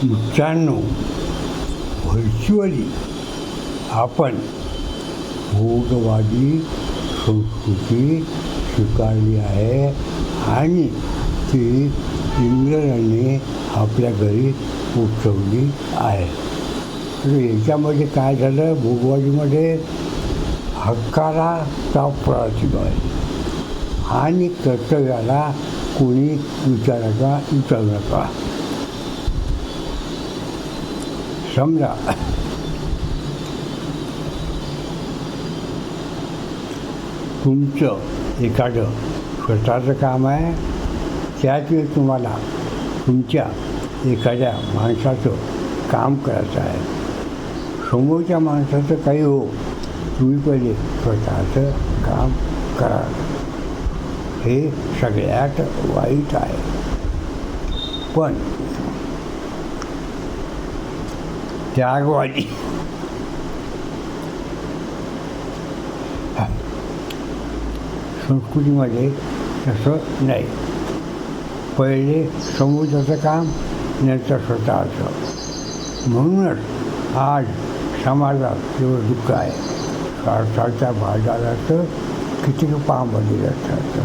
मित्रांनो, व्हर्च्युअली आपण भोगवादी संस्कृती स्वीकारली आहे आणि ती इंग्रजांनी आपल्या घरी पोचवली आहे. तर याच्यामध्ये काय झालं, भोगवादीमध्ये हक्काला प्रातिभ आहे आणि कर्तव्याला कोणी विचारू नका. समजा तुमचं एखादं स्वतःचं काम आहे, त्यात तुम्हाला तुमच्या एखाद्या माणसाचं काम करायचं आहे. समोरच्या माणसाचं काही हो, तुम्ही पहिले स्वतःचं काम करा. हे सगळ्यात वाईट आहे. पण त्यागवादी संस्कृतीमध्ये तसं नाही. पहिले समोरच्याचं काम, नंतर स्वतःचं. म्हणूनच आज समाजात एवढं दुःख आहे. स्वार्थाच्या बाजाराचं किती पामध्ये असतं.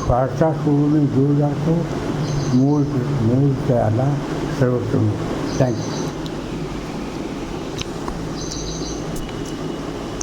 स्वार्था सोडून दूर जातो, मूळ त्याला सर्वोत्तम. थँक्यू.